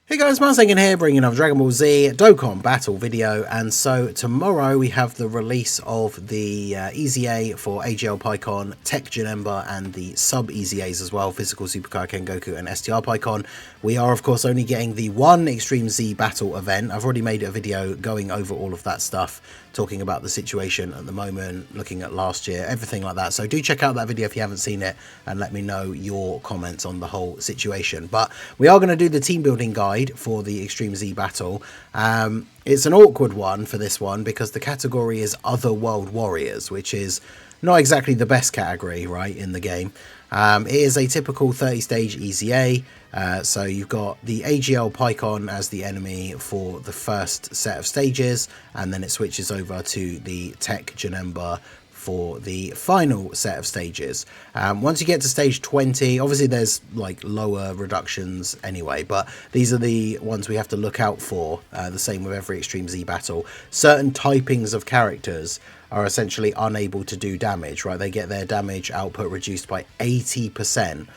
Hey guys, Martin here, bringing another Dragon Ball Z Dokkan Battle video, and so tomorrow we have the release of the EZA for AGL Paikuhan TEQ Janemba and the sub EZAs as well, Physical Super Kaioken Goku and STR Paikuhan. We are of course only getting the one Extreme Z Battle event. I've already made a video going over all of that stuff, talking about the situation at the moment, looking at last year, everything like that. So do check out that video if you haven't seen it and let me know your comments on the whole situation. But we are going to do the team building guide for the Extreme Z Battle. It's an awkward one for this one because the category is Other World Warriors, which is not exactly the best category, right, in the game. It is a typical 30-stage EZA, so you've got the AGL Paikuhan as the enemy for the first set of stages, and then it switches over to the TEQ Janemba for the final set of stages. Once you get to stage 20, obviously there's like lower reductions anyway, but these are the ones we have to look out for. The same with every Extreme Z battle. Certain typings of characters are essentially unable to do damage, right? They get their damage output reduced by 80%.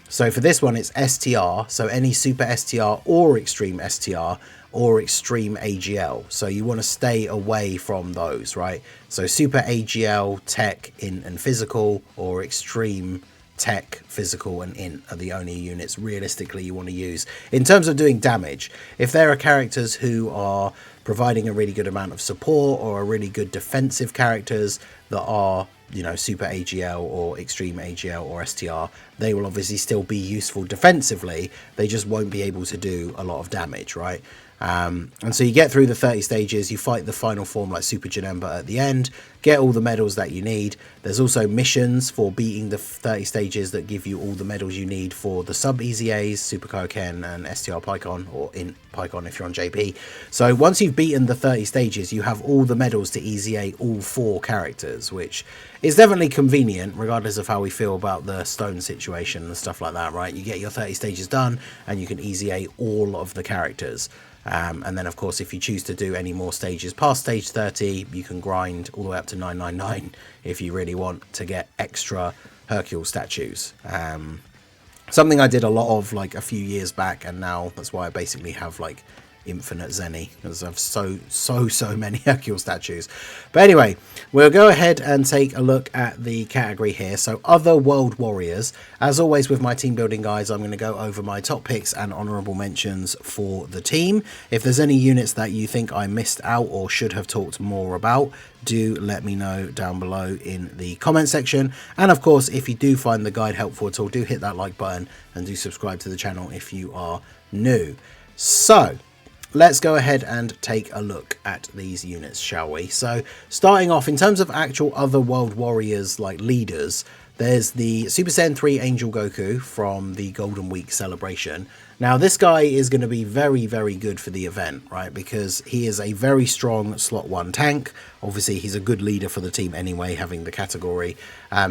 So for this one, it's STR, so any Super STR or Extreme STR or Extreme AGL. So you want to stay away from those, right? So Super AGL, Tech, Int and Physical, or Extreme Tech, Physical and Int are the only units realistically you want to use. In terms of doing damage, if there are characters who are providing a really good amount of support or are really good defensive characters that are, you know, Super AGL or Extreme AGL or STR, they will obviously still be useful defensively. They just won't be able to do a lot of damage, right? And so you get through the 30 stages, you fight the final form like Super Janemba at the end, get all the medals that you need. There's also missions for beating the 30 stages that give you all the medals you need for the sub EZAs, Super Kaioken and STR Paikuhan, or in Paikuhan if you're on JP. So once you've beaten the 30 stages, you have all the medals to EZA all 4 characters, which is definitely convenient regardless of how we feel about the stone situation and stuff like that, right? You get your 30 stages done and you can EZA all of the characters. And then of course if you choose to do any more stages past stage 30, you can grind all the way up to 999 if you really want to get extra Hercule statues. Something I did a lot of like a few years back, and now that's why I basically have like infinite Zenny, because I've so many Hercule statues. But anyway, we'll go ahead and take a look at the category here. So Other World Warriors. As always with my team building guides, I'm going to go over my top picks and honorable mentions for the team. If there's any units that you think I missed out or should have talked more about, do let me know down below in the comment section. And of course, if you do find the guide helpful at all, do hit that like button and do subscribe to the channel if you are new. So let's go ahead and take a look at these units, shall we? So starting off, in terms of actual Other World Warriors like leaders, there's the Super Saiyan 3 Angel Goku from the Golden Week celebration. Now this guy is going to be very good for the event, right? Because he is a very strong slot 1 tank. Obviously he's a good leader for the team anyway, having the category.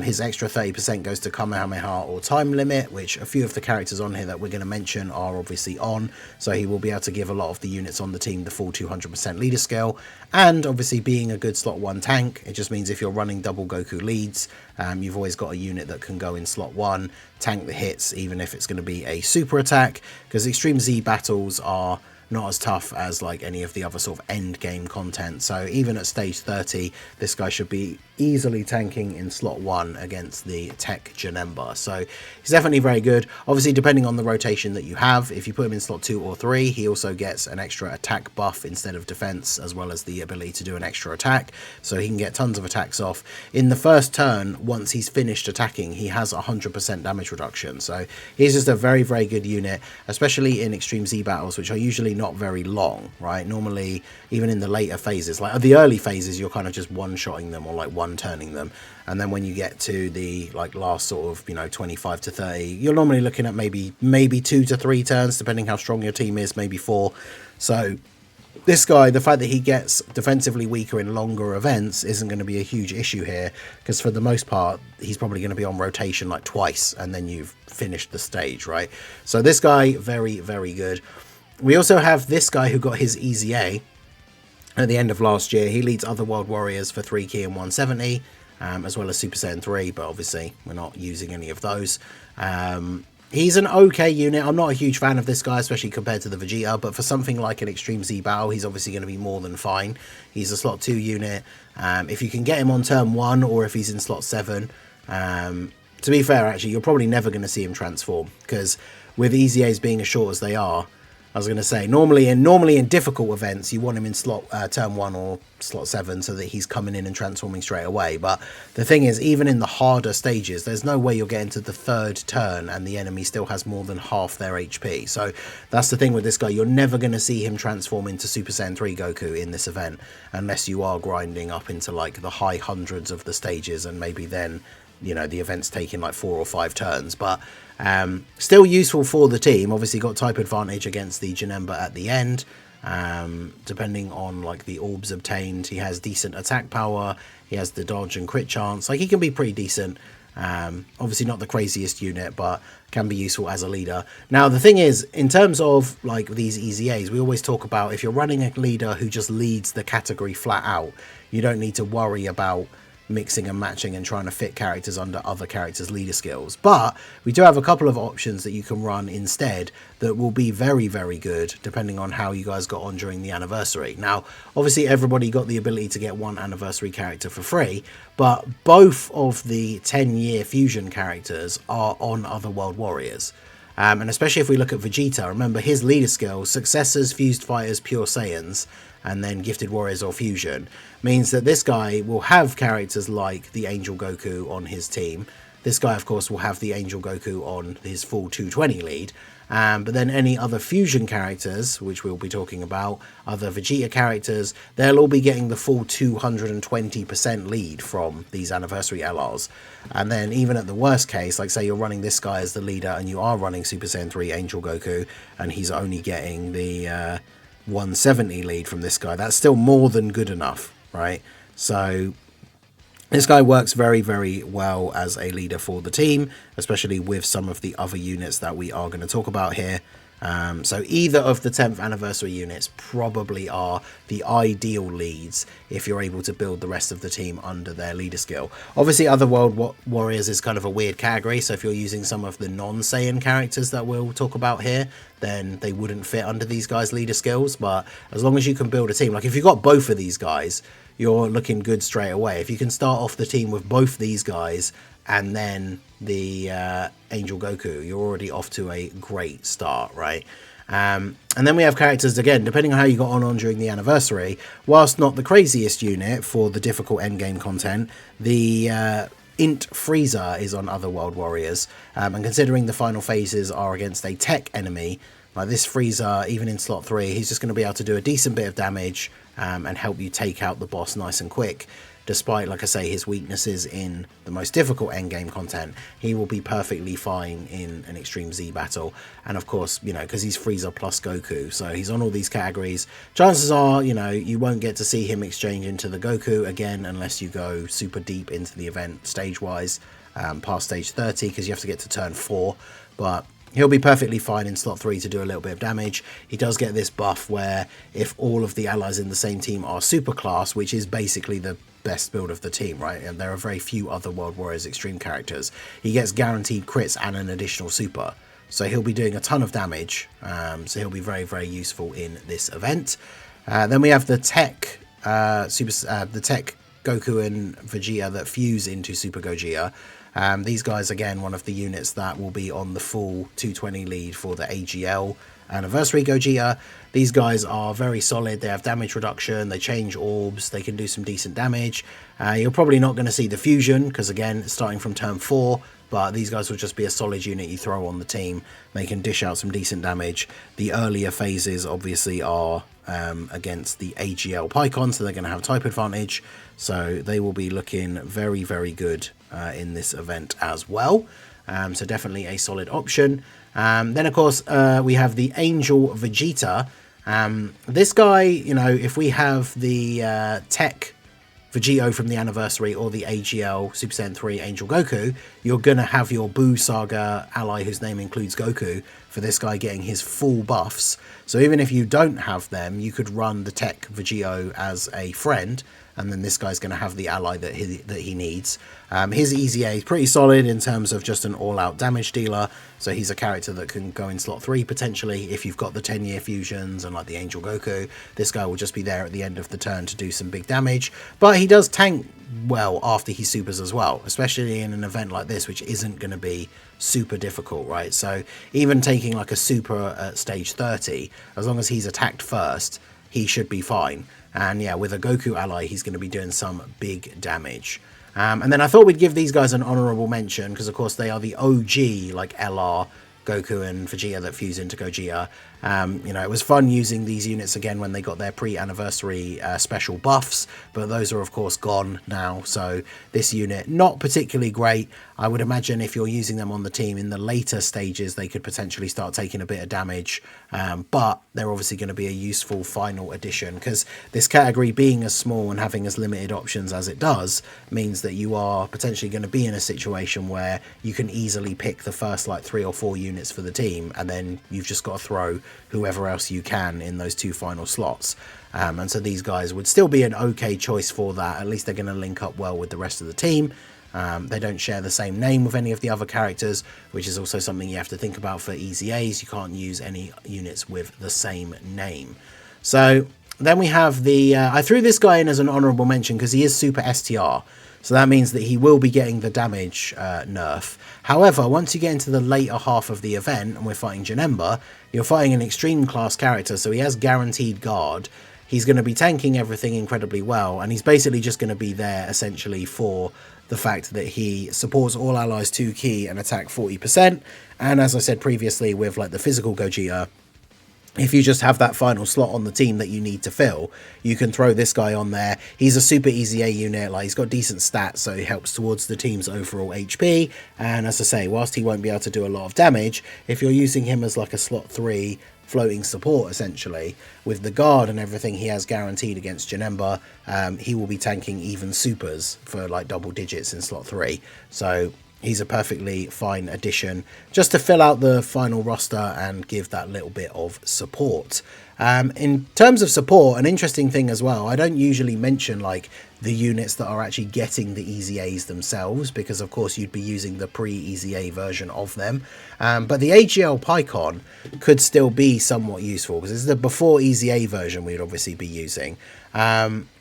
His extra 30% goes to Kamehameha or Time Limit, which a few of the characters on here that we're going to mention are obviously on. So he will be able to give a lot of the units on the team the full 200% leader skill. And obviously being a good slot 1 tank, it just means if you're running double Goku leads, you've always got a unit that can go in slot 1, tank the hits, even if it's going to be a super attack, because Extreme Z battles are not as tough as like any of the other sort of end game content. So even at stage 30, this guy should be easily tanking in slot 1 against the TEQ Janemba. So he's definitely very good. Obviously, depending on the rotation that you have, if you put him in slot 2 or 3, he also gets an extra attack buff instead of defense, as well as the ability to do an extra attack. So he can get tons of attacks off. In the first turn, once he's finished attacking, he has 100% damage reduction. So he's just a very good unit, especially in Extreme Z battles, which are usually not very long, right? Normally, even in the later phases, like the early phases, you're kind of just one-shotting them or like one-turning them. And then when you get to the like last sort of, you know, 25 to 30, you're normally looking at maybe 2 to 3 turns, depending how strong your team is, maybe 4. So this guy, the fact that he gets defensively weaker in longer events isn't going to be a huge issue here, because for the most part, he's probably going to be on rotation like twice, and then you've finished the stage, right? So this guy, very good. We also have this guy who got his EZA at the end of last year. He leads Other World Warriors for 3 key and 170, as well as Super Saiyan 3, but obviously we're not using any of those. He's an okay unit. I'm not a huge fan of this guy, especially compared to the Vegeta, but for something like an Extreme Z battle, he's obviously going to be more than fine. He's a slot 2 unit. If you can get him on turn 1 or if he's in slot 7, to be fair, actually, you're probably never going to see him transform, because with EZAs being as short as they are, I was going to say, normally in difficult events, you want him in slot turn 1 or slot 7 so that he's coming in and transforming straight away. But the thing is, even in the harder stages, there's no way you're getting to the 3rd turn and the enemy still has more than half their HP. So that's the thing with this guy. You're never going to see him transform into Super Saiyan 3 Goku in this event, unless you are grinding up into like the high hundreds of the stages, and maybe then, you know, the event's taking like 4 or 5 turns. But still useful for the team. Obviously got type advantage against the Janemba at the end, depending on like the orbs obtained. He has decent attack power, he has the dodge and crit chance, like he can be pretty decent. Obviously not the craziest unit, but can be useful as a leader. Now the thing is, in terms of like these EZAs, we always talk about if you're running a leader who just leads the category flat out, you don't need to worry about mixing and matching and trying to fit characters under other characters' leader skills. But we do have a couple of options that you can run instead that will be very, very good depending on how you guys got on during the anniversary. Now, obviously everybody got the ability to get one anniversary character for free, but both of the 10-year fusion characters are on Otherworld Warriors. And especially if we look at Vegeta, remember his leader skill, Successors, Fused Fighters, Pure Saiyans, and then Gifted Warriors or Fusion, means that this guy will have characters like the Angel Goku on his team. This guy, of course, will have the Angel Goku on his full 220 lead. But then any other fusion characters, which we'll be talking about, other Vegeta characters, they'll all be getting the full 220% lead from these anniversary LRs. And then even at the worst case, like say you're running this guy as the leader and you are running Super Saiyan 3 Angel Goku, and he's only getting the 170 lead from this guy, that's still more than good enough, right? So this guy works very, very well as a leader for the team, especially with some of the other units that we are going to talk about here. So either of the 10th anniversary units probably are the ideal leads if you're able to build the rest of the team under their leader skill. Obviously, Otherworld Warriors is kind of a weird category, so if you're using some of the non-Saiyan characters that we'll talk about here, then they wouldn't fit under these guys' leader skills. But as long as you can build a team, like if you've got both of these guys, you're looking good straight away. If you can start off the team with both these guys and then the Angel Goku, you're already off to a great start, right? And then we have characters, again, depending on how you got on during the anniversary, whilst not the craziest unit for the difficult endgame content, the Int Frieza is on Otherworld Warriors, and considering the final phases are against a tech enemy, like this Frieza, even in slot 3, he's just going to be able to do a decent bit of damage and help you take out the boss nice and quick. Despite, like I say, his weaknesses in the most difficult endgame content, he will be perfectly fine in an Extreme Z battle. And of course, you know, because he's Frieza plus Goku, so he's on all these categories. Chances are, you know, you won't get to see him exchange into the Goku again unless you go super deep into the event stage-wise, past stage 30, because you have to get to turn 4. But he'll be perfectly fine in slot 3 to do a little bit of damage. He does get this buff where if all of the allies in the same team are super class, which is basically the best build of the team, right? And there are very few other World Warriors Extreme characters. He gets guaranteed crits and an additional super. So he'll be doing a ton of damage. So he'll be very, very useful in this event. Then we have the tech, the tech Goku and Vegeta that fuse into Super Gogeta. These guys, again, one of the units that will be on the full 220 lead for the AGL anniversary Gogeta. These guys are very solid. They have damage reduction, they change orbs, they can do some decent damage. You're probably not going to see the fusion because, again, starting from turn 4, but these guys will just be a solid unit you throw on the team. They can dish out some decent damage. The earlier phases obviously are against the AGL Paikuhan, so they're going to have type advantage, so they will be looking very, very good in this event as well. So definitely a solid option. Then, of course, we have the Angel Vegeta. This guy, you know, if we have the Tech Vegito from the anniversary or the AGL Super Saiyan 3 Angel Goku, you're going to have your Buu Saga ally whose name includes Goku for this guy getting his full buffs. So even if you don't have them, you could run the TEQ Vegio as a friend, and then this guy's going to have the ally that he needs. His EZA is pretty solid in terms of just an all-out damage dealer, so he's a character that can go in slot 3 potentially if you've got the 10-year fusions and like the Angel Goku. This guy will just be there at the end of the turn to do some big damage, but he does tank well after he supers as well, especially in an event like this, which isn't going to be super difficult, right? So even taking like a super at stage 30, as long as he's attacked first, he should be fine. And yeah, with a Goku ally, he's going to be doing some big damage. And then I thought we'd give these guys an honorable mention because, of course, they are the OG, like LR, Goku and Vegeta that fuse into Gogeta. You know, it was fun using these units again when they got their pre-anniversary special buffs, but those are of course gone now, so this unit not particularly great. I would imagine if you're using them on the team in the later stages, they could potentially start taking a bit of damage, but they're obviously going to be a useful final addition because this category being as small and having as limited options as it does means that you are potentially going to be in a situation where you can easily pick the first like 3 or 4 units for the team, and then you've just got to throw whoever else you can in those 2 final slots. And so these guys would still be an okay choice for that. At least they're going to link up well with the rest of the team. They don't share the same name with any of the other characters, which is also something you have to think about for EZAs. You can't use any units with the same name. So then we have the... I threw this guy in as an honorable mention because he is super STR. So that means that he will be getting the damage nerf. However, once you get into the later half of the event and we're fighting Janemba, you're fighting an extreme class character, so he has guaranteed guard. He's going to be tanking everything incredibly well, and he's basically just going to be there essentially for the fact that he supports all allies 2 key and attack 40%. And as I said previously with like the physical Gogeta, if you just have that final slot on the team that you need to fill, you can throw this guy on there. He's a super EZA unit, like he's got decent stats, so he helps towards the team's overall HP. And as I say, whilst he won't be able to do a lot of damage, if you're using him as like a slot 3 floating support essentially, with the guard and everything he has guaranteed against Janemba, he will be tanking even supers for like double digits in slot 3. So he's a perfectly fine addition just to fill out the final roster and give that little bit of support. In terms of support, an interesting thing as well, I don't usually mention like the units that are actually getting the EZAs themselves, because of course you'd be using the pre-EZA version of them. But the AGL Paikuhan could still be somewhat useful because this is the before EZA version we'd obviously be using.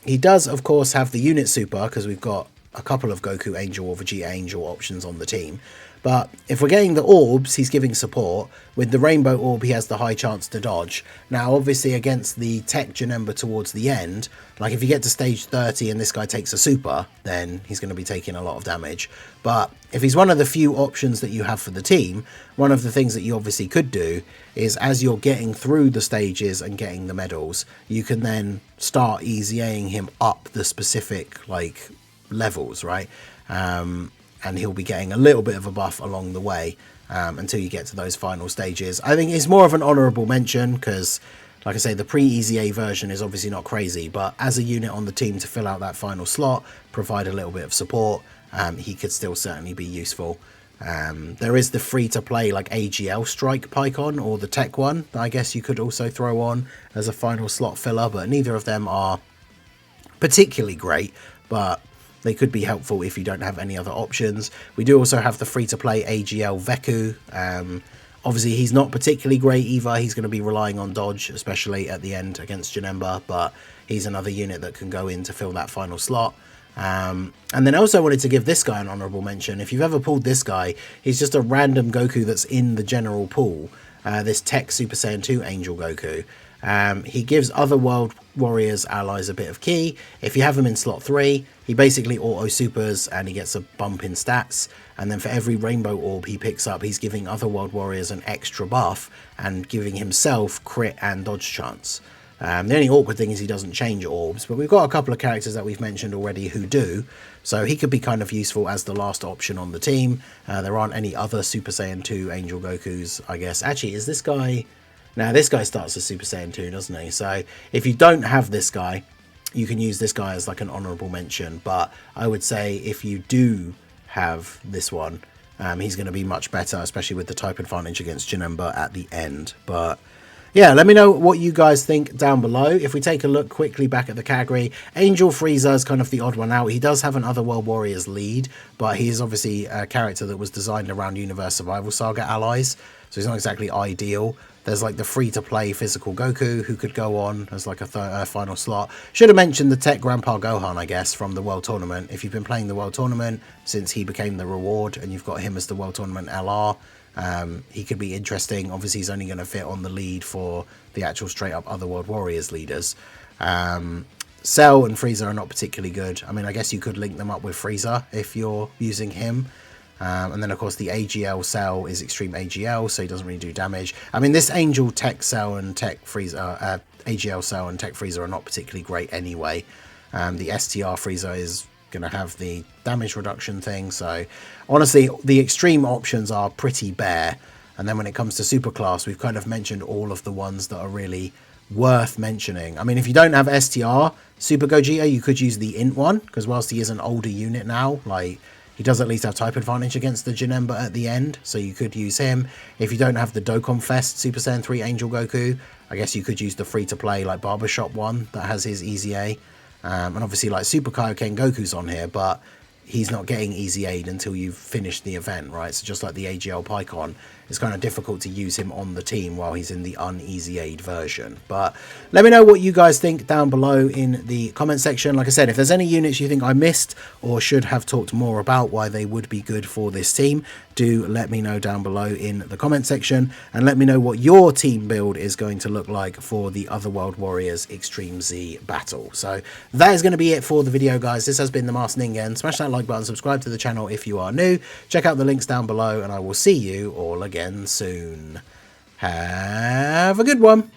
He does of course have the unit super because we've got a couple of Goku Angel or Vegeta Angel options on the team. But if we're getting the orbs, he's giving support. With the Rainbow Orb, he has the high chance to dodge. Now, obviously, against the TEQ Janemba towards the end, like if you get to stage 30 and this guy takes a super, then he's going to be taking a lot of damage. But if he's one of the few options that you have for the team, one of the things that you obviously could do is as you're getting through the stages and getting the medals, you can then start EZAing him up the specific, like, levels, right? And he'll be getting a little bit of a buff along the way until you get to those final stages. I think it's more of an honourable mention because, like I say, the pre-EZA version is obviously not crazy, but as a unit on the team to fill out that final slot, provide a little bit of support, he could still certainly be useful. There is the free-to-play like AGL Strike Paikuhan or the TEQ one that I guess you could also throw on as a final slot filler, but neither of them are particularly great, but they could be helpful if you don't have any other options. We do also have the free-to-play AGL Veku. Obviously, he's not particularly great either. He's going to be relying on dodge, especially at the end against Janemba, but he's another unit that can go in to fill that final slot. And then I also wanted to give this guy an honourable mention. If you've ever pulled this guy, he's just a random Goku that's in the general pool. This TEQ Super Saiyan 2 Angel Goku. He gives other World Warriors allies a bit of key. If you have him in slot 3, he basically auto supers and he gets a bump in stats. And then for every Rainbow Orb he picks up, he's giving other World Warriors an extra buff and giving himself crit and dodge chance. The only awkward thing is he doesn't change orbs, but we've got a couple of characters that we've mentioned already who do, so he could be kind of useful as the last option on the team. There aren't any other Super Saiyan 2 Angel Gokus, I guess. Actually, is this guy... Now, this guy starts as Super Saiyan 2, doesn't he? So, if you don't have this guy, you can use this guy as like an honourable mention. But I would say if you do have this one, he's going to be much better, especially with the type advantage against Janemba at the end. But yeah, let me know what you guys think down below. If we take a look quickly back at the category, Angel Frieza is kind of the odd one out. He does have an Otherworld Warriors lead, but he is obviously a character that was designed around Universe Survival Saga allies, so he's not exactly ideal. There's like the free-to-play physical Goku who could go on as like a final slot. Should have mentioned the TEQ Grandpa Gohan, I guess, from the World Tournament. If you've been playing the World Tournament since he became the reward and you've got him as the World Tournament LR, he could be interesting. Obviously, he's only going to fit on the lead for the actual straight-up Otherworld Warriors leaders. Cell and Frieza are not particularly good. I mean, I guess you could link them up with Frieza if you're using him. And then, of course, the AGL Cell is Extreme AGL, so he doesn't really do damage. I mean, this Angel TEQ Cell and TEQ Frieza, AGL Cell and TEQ Frieza are not particularly great anyway. The STR Frieza is going to have the damage reduction thing, so honestly, the extreme options are pretty bare. And then when it comes to Superclass, we've kind of mentioned all of the ones that are really worth mentioning. I mean, if you don't have STR Super Gogeta, you could use the Int one, because whilst he is an older unit now, like, he does at least have type advantage against the Janemba at the end, so you could use him. If you don't have the Dokkan Fest Super Saiyan 3 Angel Goku, I guess you could use the free-to-play, like, Barbershop one that has his EZA. And obviously, like, Super Kaioken Goku's on here, but he's not getting Easy Aid until you've finished the event, right? So just like the AGL Paikuhan, it's kind of difficult to use him on the team while he's in the un-Easy Aid version. But let me know what you guys think down below in the comment section. Like I said, if there's any units you think I missed or should have talked more about why they would be good for this team, do let me know down below in the comment section, and let me know what your team build is going to look like for the Otherworld Warriors Extreme Z battle. So that is going to be it for the video, guys. This has been the Masked Ningen. Smash that like button, subscribe to the channel if you are new, check out the links down below, and I will see you all again soon. Have a good one.